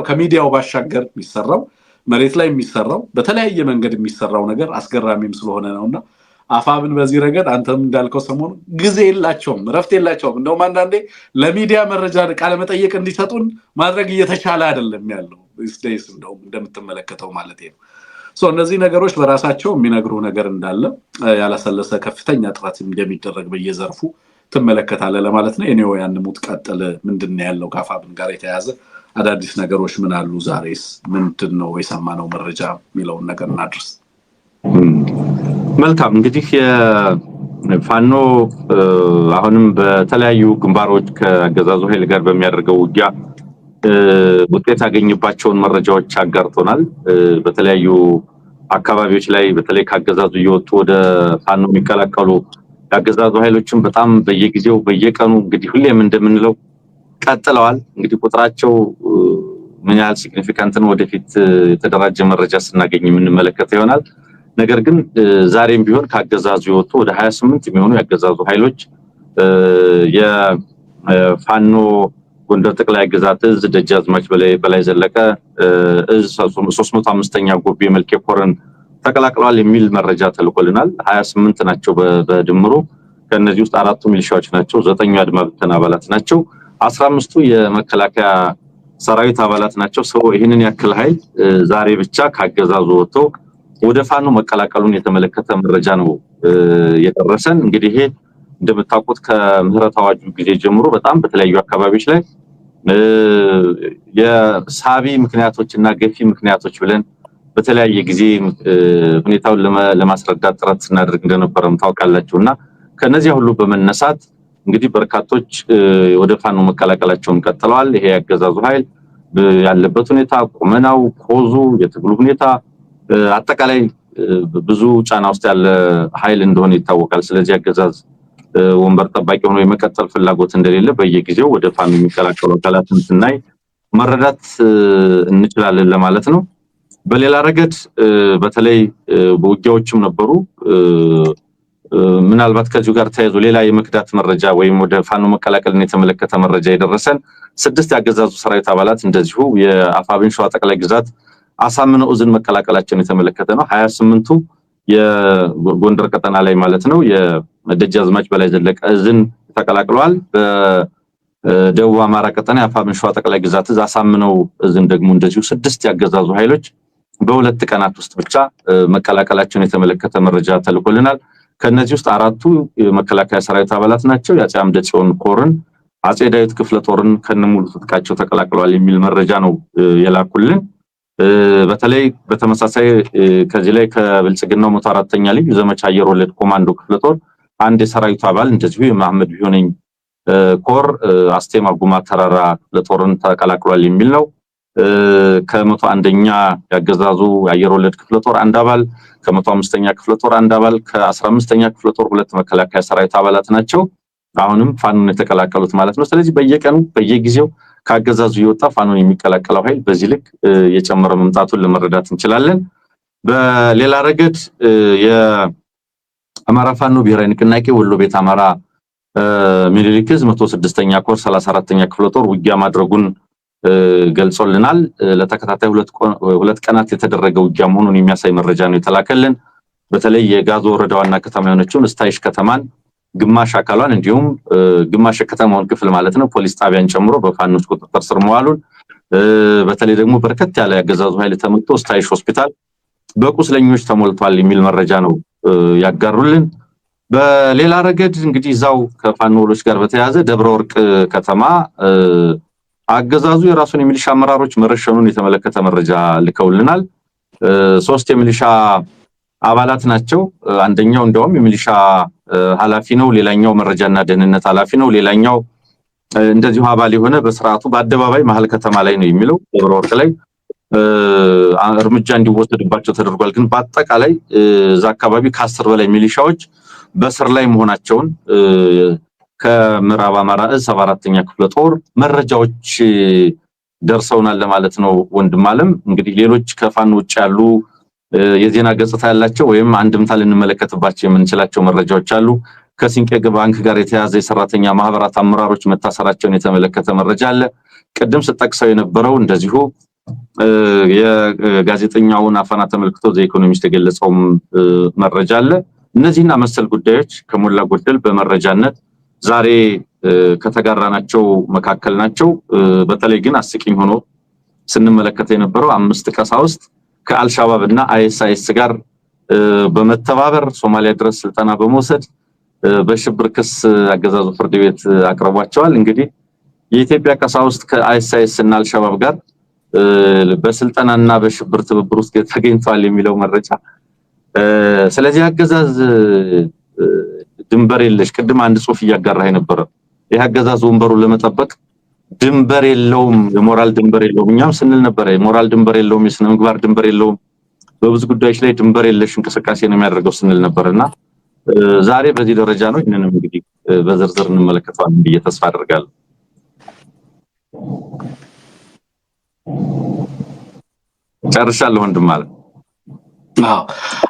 ከሚዲያው ባሻገር የሚሰራው መሬት ላይ የሚሰራው በተለያየ መንገድ የሚሰራው ነገር አስገራሚም ስለሆነ ነውና አፋብን በዚህ ረገድ አንተም እንዳልከው ሰሞኑ ጊዜ የላቸውም ረፍት የላቸውም እንደውም አንዳንዴ ለሚዲያ መረጃ ቃለ መጠይቅ እንዲሰጡን ማድረግ እየተቻለ አይደለም ያለው ስቴይስ እንደውም እንደምትመለከተው ማለት ነው እነዚህ ነገሮች በራሳቸው የሚነግሩ ነገር እንዳለ ያላሰለሰ ከፍተኛ ጥረት እንደሚደረግ በየዘርፉ ትመለከታለህ ለማለት ነው እኔው ያን ሙት ቀጥል ምንድነው ያለው ከአፋብን ጋር የተያዘ አዳዲስ ነገሮች ምን አሉ ዛሬስ ምንድነው የሰማነው መረጃ የሚለውን ነገር እናድርስ መልካም እንግዲህ የፋኖ አሁንም በተለያዩ ግንባሮች ከአገዛዙ ኃይል ጋር በሚያደርገው ውጊያ ውጤት ያገኝባቸውን መረጃዎች አጋርቶናል በተለያዩ አካባቢዎች ላይ በተለይ ከአገዛዙ እየወጡ ወደ ፋኖ የሚቀላቀሉ ያገዛዙ ኃይሎችን በጣም በየጊዜው በየቀኑ እንግዲህ ሁሌም እንደምንለው ቀጥለዋል እንግዲህ ቁጥራቸው ምን ያህል ሲግኒፊካንት ነው ወደፊት የተደራጀ መረጃ ስናገኝ የምንመለከተው ይሆናል ነገር ግን ዛሬም ቢሆን ከአገዛዙ የወጡ ወደ 28 የሚሆኑ ያገዛዙ ኃይሎች የፋኖ ጎንደር ጠቅላይ ግዛት እዝ ደጃዝማች በላይ ዘለቀ እዝ 305ኛ ጎቤ መልኬ ኮርን ተቀላቅለዋል የሚል መረጃ ተልኮልናል 28 ናቸው በድምሩ ከነዚህ ውስጥ 4ቱ ሚሊሻዎች ናቸው 9ኙ አድማ ብተና አባላት ናቸው 15ቱ የመከላከያ ሰራዊት አባላት ናቸው ሰው ይሄንን ያክል ኃይል ዛሬ ብቻ ካገዛዙ ወጥቶ ወደ ፋኖ መቀላቀሉን የተመለከተ መረጃ ነው የደረሰን እንግዲህ ይሄ እንደምታውቁት ከምህረት አዋጁ ጊዜ ጀምሮ በጣም በተለያዩ አካባቢዎች ላይ የሳቢ ምክንያቶችና ገፊ ምክንያቶች ብለን በተለያየ ጊዜ ሁኔታውን ለማስረዳት ጥረት ስናደርግ እንደነበረም ታውቃላችሁና ከነዚህ ሁሉ በመነሳት እንግዲህ በርካቶች ወደ ፋኖ መቀላቀላቸውን ቀጥለዋል ይሄ ያገዛዙ ኃይል ያለበት ሁኔታ ቆመናው ኮዙ የትግሉ ሁኔታ አጠቃላይ ብዙ ጫና ውስጥ ያለ ኃይል እንደሆነ ይታወቃል ስለዚህ ያገዛዝ ወንበር ጠባቂ ሆኖ የመቀጠል ፍላጎት እንደሌለ በየጊዜው ወደ ፋኖ የሚቀላቀሉ አካላትን ስናይ መረዳት እንችላለን ለማለት ነው በሌላ ረገድ በተለይ በውጊያዎችም ነበሩ ምናልባት ከዚሁ ጋር ተያይዞ ሌላ የመክዳት መረጃ ወይም ወደ ፋኖ መቀላቀልን የተመለከተ መረጃ የደረሰን 6 ያገዛዙ ሰራዊት አባላት እንደዚሁ የአፋብን ሸዋ ጠቅላይ ግዛት አሳምነው እዝን መቀላቀላቸውን የተመለከተ ነው 28ቱ የጎንደር ቀጠና ላይ ማለት ነው የደጃዝማች በላይ ዘለቀ እዝን ተቀላቅለዋል በደቡብ አማራ ቀጠና የአፋብን ሸዋ ጠቅላይ ግዛት እዝ አሳምነው እዝን ደግሞ እንደዚሁ 6 ያገዛዙ ኃይሎች በሁለት ቀናት ውስጥ ብቻ መቀላቀላቸውን የተመለከተ መረጃ ተልኮልናል ከነዚህ ውስጥ 4ቱ የመከላከያ ሰራዊት አባላት ናቸው የአፄ አምደ ጽዮን ኮርን አፄ ዳዊት ክፍለ ጦርን ከነሙሉ ትጥቃቸው ተቀላቅለዋል የሚል መረጃ ነው የላኩልን በተለይ በተመሳሳይ ከዚህ ላይ ከብልጽግናው 104ኛ ልዩ ዘመቻ አየር ወለድ ኮማንዶ ክፍለ ጦር አንድ የሰራዊቱ አባል እንደዚሁ የመሐመድ ቢሆነኝ ኮር አስቴማ ጉማ ተራራ ክፍለ ጦርን ተቀላቅሏል የሚል ነው ከ101ኛ ያገዛዙ አየር ወለድ ክፍለ ጦር አንድ አባል ከ105ኛ ክፍለ ጦር አንድ አባል ከ15ኛ ክፍለ ጦር ሁለት መከላከያ ሰራዊት አባላት ናቸው አሁንም ፋኖን የተቀላቀሉት ማለት ነው ስለዚህ በየቀኑ በየጊዜው ካገዛዙ ይወጣ ፋኖን የሚቀላቀለው ኃይል በዚህ ልክ የጨመረ መምጣቱን ለመረዳት እንችላለን በሌላ ረገድ የአማራ ፋኖ ብሔራዊ ንቅናቄ ወሎ ቤት አማራ ሚሊሊክዝ 106ኛ ኮር 34ኛ ክፍለ ጦር ውጊያ ማድረጉን ገልጾልናል ለተከታታይ ሁለት ቀናት የተደረገ ውጊያ መሆኑን የሚያሳይ መረጃ ነው የተላከልን በተለይ የጋዞ ወረዳዋና ከተማ የሆነችውን ስታይሽ ከተማን ግማሽ አካሏን እንዲሁም ግማሽ ከተማውን ክፍል ማለት ነው ፖሊስ ጣቢያን ጨምሮ በፋኖች ቁጥጥር ስር መዋሉን በተለይ ደግሞ በርከት ያለ ያገዛዙ ኃይል ተመቶ ስታይሽ ሆስፒታል በቁስለኞች ተሞልቷል የሚል መረጃ ነው ያጋሩልን በሌላ ረገድ እንግዲህ ዛው ከፋኖሎች ጋር በተያያዘ ደብረ ወርቅ ከተማ አገዛዙ የራሱን የሚሊሻ አመራሮች መረሸኑን የተመለከተ መረጃ ልከውልናል 3 የሚሊሻ አባላት ናቸው አንደኛው እንደውም የሚሊሻ ኃላፊ ነው ሌላኛው መረጃና ደህንነት ኃላፊ ነው ሌላኛው እንደዚሁ አባል የሆነ በስርዓቱ በአደባባይ መሃል ከተማ ላይ ነው የሚለው ደብረ ወርቅ ላይ እርምጃ እንዲወሰድባቸው ተደርጓል ግን በአጠቃላይ እዛ አካባቢ ከ10 በላይ ሚሊሻዎች በስር ላይ መሆናቸውን ከምዕራብ አማራ እዝ 74ኛ ክፍለ ጦር መረጃዎች ደርሰውናል ለማለት ነው ወንድም አለም እንግዲህ ሌሎች ከፋኖ ውጭ ያሉ የዜና ገጽታ ያላቸው ወይም አንድምታ ልንመለከትባቸው የምንችላቸው መረጃዎች አሉ ከሲንቄ ባንክ ጋር የተያዘ የሰራተኛ ማህበራት አመራሮች መታሰራቸውን የተመለከተ መረጃ አለ። ቅድም ስጠቅሰው የነበረው እንደዚሁ የጋዜጠኛውን አፈና ተመልክቶ ዘኢኮኖሚስት የገለጸው መረጃ አለ። እነዚህና መሰል ጉዳዮች ከሞላ ጎደል በመረጃነት ዛሬ ከተጋራናቸው መካከል ናቸው። በተለይ ግን አስቂኝ ሆኖ ስንመለከተ የነበረው 5 ቀሳውስት ከአልሻባብ እና አይኤስአይኤስ ጋር በመተባበር ሶማሊያ ድረስ ስልጠና በመውሰድ በሽብር ክስ አገዛዙ ፍርድ ቤት አቅርቧቸዋል። እንግዲህ የኢትዮጵያ ቀሳውስት ከአይኤስአይኤስ እና አልሻባብ ጋር በስልጠናና በሽብር ትብብር ውስጥ ተገኝተዋል የሚለው መረጃ ስለዚህ አገዛዝ ድንበር የለሽ ቅድም አንድ ጽሁፍ እያጋራህ ነበር። ይሄ አገዛዝ ወንበሩን ለመጠበቅ ድንበር የለውም፣ የሞራል ድንበር የለውም። እኛም ስንል ነበር የሞራል ድንበር የለውም፣ የስነ ምግባር ድንበር የለውም፣ በብዙ ጉዳዮች ላይ ድንበር የለሽ እንቅስቃሴ ነው የሚያደርገው ስንል ነበርና ዛሬ በዚህ ደረጃ ነው። ይሄንን እንግዲህ በዝርዝር እንመለከታለን ብዬ ተስፋ አደርጋለሁ። ጨርሻለሁ ወንድም ማለት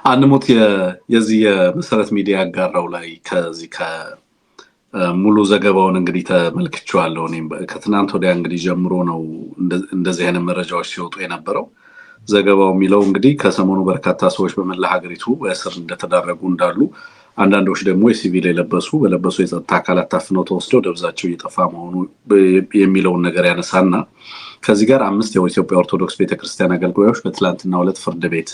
አንሙት የዚህ የመሰረት ሚዲያ አጋራው ላይ ከዚህ ሙሉ ዘገባውን እንግዲህ ተመልክቻለሁ። እኔም ከትናንት ወዲያ እንግዲህ ጀምሮ ነው እንደዚህ አይነት መረጃዎች ሲወጡ የነበረው። ዘገባው የሚለው እንግዲህ ከሰሞኑ በርካታ ሰዎች በመላ ሀገሪቱ በእስር እንደተዳረጉ እንዳሉ፣ አንዳንዶች ደግሞ የሲቪል በለበሱ የጸጥታ አካላት ታፍነው ተወስደው ደብዛቸው እየጠፋ መሆኑ የሚለውን ነገር ያነሳና ከዚህ ጋር 5 የኢትዮጵያ ኦርቶዶክስ ቤተክርስቲያን አገልጋዮች በትላንትናው ዕለት ፍርድ ቤት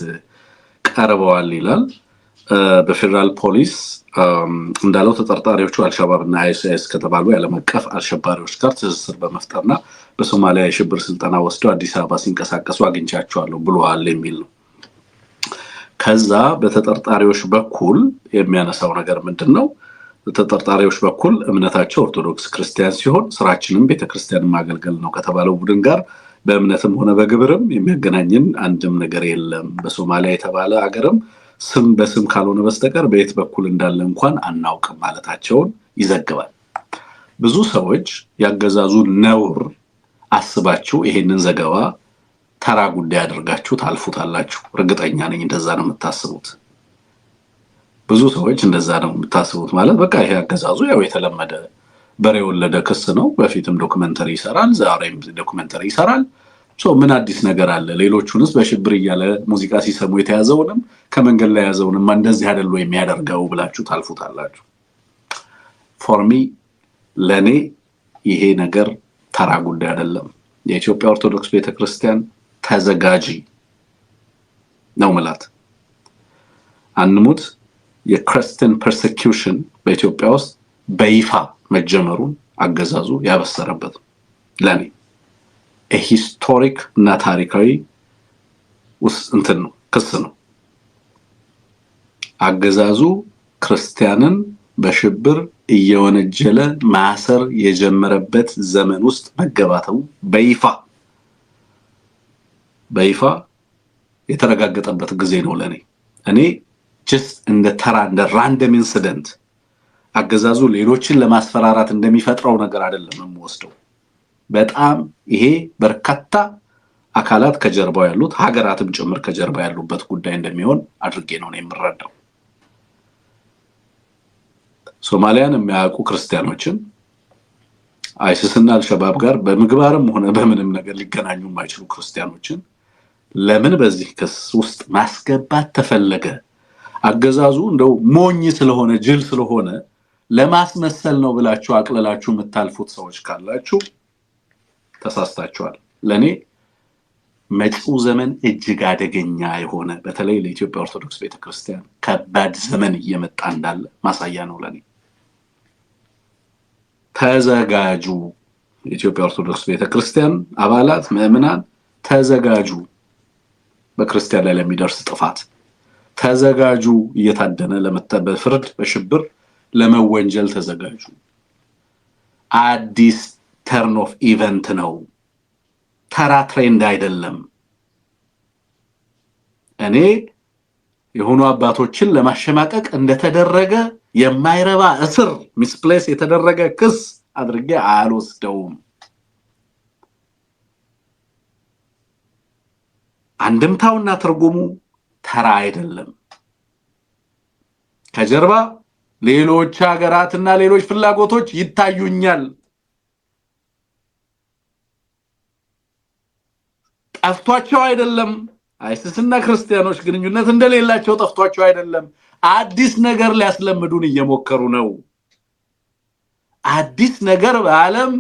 ቀርበዋል ይላል። በፌደራል ፖሊስ እንዳለው ተጠርጣሪዎቹ አልሻባብ እና አይኤስአይኤስ ከተባሉ የዓለም አቀፍ አሸባሪዎች ጋር ትስስር በመፍጠርና በሶማሊያ የሽብር ስልጠና ወስደው አዲስ አበባ ሲንቀሳቀሱ አግኝቻቸዋለሁ ብለዋል የሚል ነው። ከዛ በተጠርጣሪዎች በኩል የሚያነሳው ነገር ምንድነው? በተጠርጣሪዎች በኩል እምነታቸው ኦርቶዶክስ ክርስቲያን ሲሆን ስራችንም ቤተክርስቲያንን ማገልገል ነው ከተባለው ቡድን ጋር በእምነትም ሆነ በግብርም የሚያገናኝን አንድም ነገር የለም። በሶማሊያ የተባለ ሀገርም ስም በስም ካልሆነ በስተቀር በየት በኩል እንዳለ እንኳን አናውቅም ማለታቸውን ይዘግባል። ብዙ ሰዎች ያገዛዙ ነውር አስባችሁ ይሄንን ዘገባ ተራ ጉዳይ አድርጋችሁ ታልፉታላችሁ። እርግጠኛ ነኝ እንደዛ ነው የምታስቡት። ብዙ ሰዎች እንደዛ ነው የምታስቡት። ማለት በቃ ይሄ አገዛዙ ያው የተለመደ በሬ ወለደ ክስ ነው። በፊትም ዶክመንተሪ ይሰራል፣ ዛሬም ዶክመንተሪ ይሰራል። ምን አዲስ ነገር አለ? ሌሎቹንስ በሽብር እያለ ሙዚቃ ሲሰሙ የተያዘውንም ከመንገድ ላይ ያዘውንም እንደዚህ አይደል የሚያደርገው ብላችሁ ታልፉታላችሁ። ፎርሚ ለኔ ይሄ ነገር ተራ ጉዳይ አይደለም። የኢትዮጵያ ኦርቶዶክስ ቤተክርስቲያን ተዘጋጂ ነው ማለት አንሙት። የክርስቲያን ፐርሰኪዩሽን በኢትዮጵያ ውስጥ በይፋ መጀመሩን አገዛዙ ያበሰረበት ለኔ ሂስቶሪክ እና ታሪካዊ እንትን ነው፣ ክስ ነው። አገዛዙ ክርስቲያንን በሽብር እየወነጀለ ማሰር የጀመረበት ዘመን ውስጥ መገባተው በይፋ የተረጋገጠበት ጊዜ ነው ለኔ። እኔ ጀስት እንደ ተራ እንደ ራንደም ኢንሲደንት አገዛዙ ሌሎችን ለማስፈራራት እንደሚፈጥረው ነገር አይደለም የምወስደው። በጣም ይሄ በርካታ አካላት ከጀርባው ያሉት ሀገራትም ጭምር ከጀርባ ያሉበት ጉዳይ እንደሚሆን አድርጌ ነው የምረዳው። ሶማሊያን የሚያውቁ ክርስቲያኖችን አይሲስና አልሸባብ ጋር በምግባርም ሆነ በምንም ነገር ሊገናኙ የማይችሉ ክርስቲያኖችን ለምን በዚህ ክስ ውስጥ ማስገባት ተፈለገ? አገዛዙ እንደው ሞኝ ስለሆነ ጅል ስለሆነ ለማስመሰል ነው ብላችሁ አቅለላችሁ የምታልፉት ሰዎች ካላችሁ ተሳስታችኋል። ለኔ መጪው ዘመን እጅግ አደገኛ የሆነ በተለይ ለኢትዮጵያ ኦርቶዶክስ ቤተክርስቲያን ከባድ ዘመን እየመጣ እንዳለ ማሳያ ነው ለኔ። ተዘጋጁ። የኢትዮጵያ ኦርቶዶክስ ቤተክርስቲያን አባላት ምዕመናን ተዘጋጁ። በክርስቲያን ላይ ለሚደርስ ጥፋት ተዘጋጁ። እየታደነ ለመተበ ፍርድ በሽብር ለመወንጀል ተዘጋጁ። አዲስ ተርን ኦፍ ኢቨንት ነው፣ ተራ ትሬንድ አይደለም። እኔ የሆኑ አባቶችን ለማሸማቀቅ እንደተደረገ የማይረባ እስር ሚስፕሌስ የተደረገ ክስ አድርጌ አልወስደውም። አንድምታውና ትርጉሙ ተራ አይደለም። ከጀርባ ሌሎች ሀገራትና ሌሎች ፍላጎቶች ይታዩኛል። ጠፍቷቸው አይደለም። አይሲስና ክርስቲያኖች ግንኙነት እንደሌላቸው ጠፍቷቸው አይደለም። አዲስ ነገር ሊያስለምዱን እየሞከሩ ነው። አዲስ ነገር በዓለም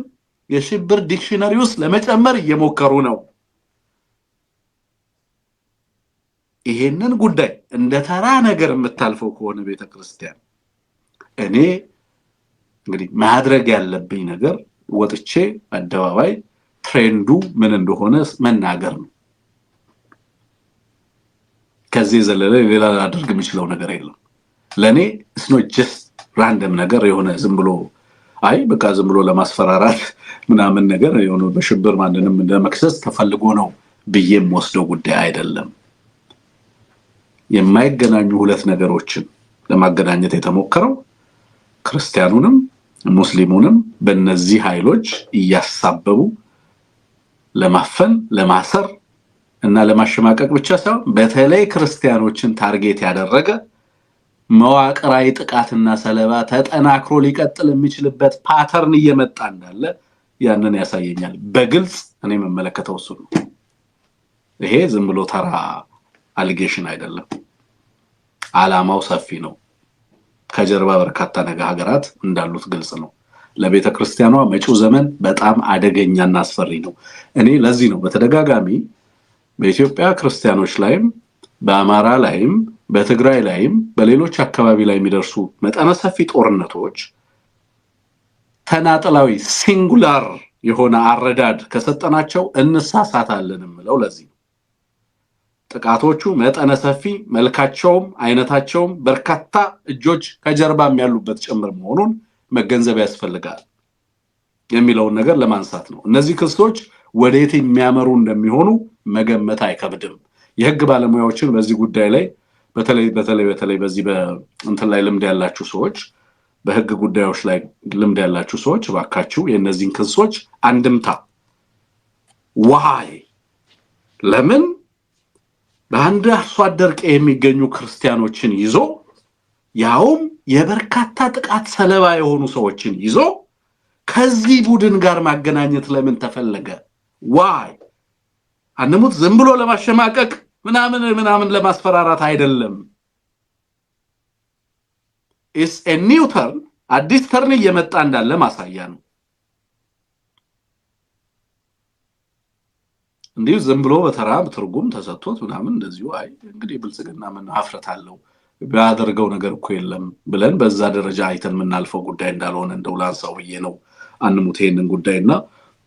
የሽብር ዲክሽነሪ ውስጥ ለመጨመር እየሞከሩ ነው። ይሄንን ጉዳይ እንደ ተራ ነገር የምታልፈው ከሆነ ቤተክርስቲያን እኔ እንግዲህ ማድረግ ያለብኝ ነገር ወጥቼ አደባባይ ትሬንዱ ምን እንደሆነ መናገር ነው። ከዚህ ዘለለ ሌላ አድርግ የሚችለው ነገር የለም። ለኔ it's not just random ነገር የሆነ ዝም ብሎ አይ በቃ ዝም ብሎ ለማስፈራራት ምናምን ነገር የሆነ በሽብር ማንንም እንደመክሰስ ተፈልጎ ነው ብዬም ወስደው ጉዳይ አይደለም። የማይገናኙ ሁለት ነገሮችን ለማገናኘት የተሞከረው ክርስቲያኑንም ሙስሊሙንም በእነዚህ ኃይሎች እያሳበቡ ለማፈን ለማሰር እና ለማሸማቀቅ ብቻ ሳይሆን በተለይ ክርስቲያኖችን ታርጌት ያደረገ መዋቅራዊ ጥቃትና ሰለባ ተጠናክሮ ሊቀጥል የሚችልበት ፓተርን እየመጣ እንዳለ ያንን ያሳየኛል። በግልጽ እኔ መመለከተው እሱ ነው። ይሄ ዝም ብሎ ተራ አሊጌሽን አይደለም። ዓላማው ሰፊ ነው። ከጀርባ በርካታ ሀገራት እንዳሉት ግልጽ ነው። ለቤተ ክርስቲያኗ መጪው ዘመን በጣም አደገኛና አስፈሪ ነው። እኔ ለዚህ ነው በተደጋጋሚ በኢትዮጵያ ክርስቲያኖች ላይም በአማራ ላይም በትግራይ ላይም በሌሎች አካባቢ ላይ የሚደርሱ መጠነ ሰፊ ጦርነቶች ተናጠላዊ ሲንጉላር የሆነ አረዳድ ከሰጠናቸው እንሳሳታለን ማለት ለዚህ ጥቃቶቹ መጠነ ሰፊ መልካቸውም አይነታቸውም በርካታ እጆች ከጀርባም ያሉበት ጭምር መሆኑን መገንዘብ ያስፈልጋል የሚለውን ነገር ለማንሳት ነው። እነዚህ ክሶች ወዴት የሚያመሩ እንደሚሆኑ መገመት አይከብድም። የህግ ባለሙያዎችን በዚህ ጉዳይ ላይ በተለይ በዚህ በእንትን ላይ ልምድ ያላችሁ ሰዎች በህግ ጉዳዮች ላይ ልምድ ያላችሁ ሰዎች ባካችሁ የእነዚህን ክሶች አንድምታ ዋይ ለምን በአንድ አርሶ አደር ቀዬ የሚገኙ ክርስቲያኖችን ይዞ ያውም የበርካታ ጥቃት ሰለባ የሆኑ ሰዎችን ይዞ ከዚህ ቡድን ጋር ማገናኘት ለምን ተፈለገ? ዋይ አንሙት ዝም ብሎ ለማሸማቀቅ ምናምን ለማስፈራራት አይደለም። is a new turn አዲስ ተርን እየመጣ እንዳለ ማሳያ ነው። እንዲሁ ዝም ብሎ በተራ ትርጉም ተሰጥቶት ምናምን እንደዚሁ አይ እንግዲህ ብልጽግና ምን አፍረት አለው ቢያደርገው ነገር እኮ የለም ብለን በዛ ደረጃ አይተን ምናልፈው ጉዳይ እንዳልሆነ እንደውላንሳው ብዬ ነው አንሙት ይሄንን ጉዳይና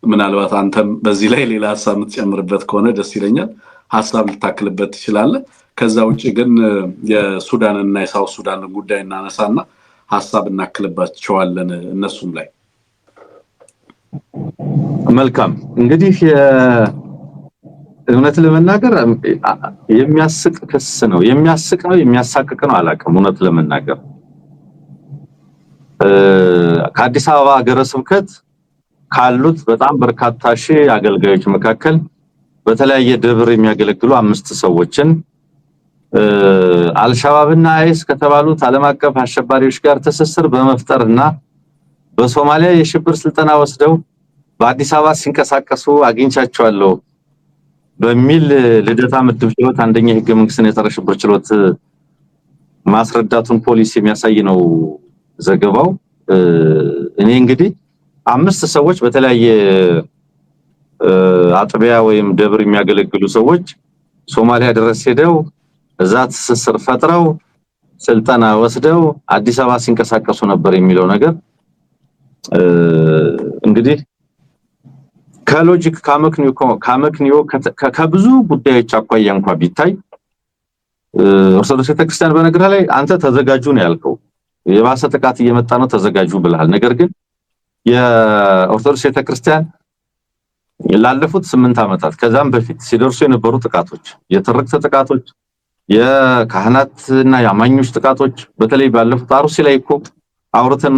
ምናልባት አንተም በዚህ ላይ ሌላ ሐሳብ የምትጨምርበት ከሆነ ደስ ይለኛል። ሐሳብ ልታክልበት ትችላለህ። ከዛ ውጪ ግን የሱዳን እና የሳውዝ ሱዳን ጉዳይ እናነሳና ሐሳብ እናክልባቸዋለን እነሱም ላይ። መልካም እንግዲህ እውነት ለመናገር የሚያስቅ ክስ ነው። የሚያስቅ ነው የሚያሳቅቅ ነው አላውቅም። እውነት ለመናገር ከአዲስ አበባ ሀገረ ስብከት ካሉት በጣም በርካታ ሺህ አገልጋዮች መካከል በተለያየ ደብር የሚያገለግሉ 5 ሰዎችን አልሻባብና አይስ ከተባሉት ዓለም አቀፍ አሸባሪዎች ጋር ትስስር በመፍጠርና በሶማሊያ የሽብር ስልጠና ወስደው በአዲስ አበባ ሲንቀሳቀሱ አግኝቻቸዋለሁ በሚል ልደታ ምድብ ችሎት አንደኛ ህገ መንግስትን የጸረ ሽብር ችሎት ማስረዳቱን ፖሊስ የሚያሳይ ነው ዘገባው። እኔ እንግዲህ 5 ሰዎች በተለያየ አጥቢያ ወይም ደብር የሚያገለግሉ ሰዎች ሶማሊያ ድረስ ሄደው እዛ ትስስር ፈጥረው ስልጠና ወስደው አዲስ አበባ ሲንቀሳቀሱ ነበር የሚለው ነገር እንግዲህ ከሎጂክ ካመክኒዮ ከብዙ ጉዳዮች አኳያ እንኳን ቢታይ ኦርቶዶክስ ቤተክርስቲያን በነገር ላይ አንተ ተዘጋጁ ነው ያልከው። የባሰ ጥቃት እየመጣ ነው ተዘጋጁ ብለሃል። ነገር ግን የኦርቶዶክስ ቤተክርስቲያን ላለፉት 8 ዓመታት ከዛም በፊት ሲደርሱ የነበሩ ጥቃቶች፣ የትርክት ጥቃቶች፣ የካህናትና የአማኞች ጥቃቶች በተለይ ባለፉት አሩሲ ላይ እኮ አውርተን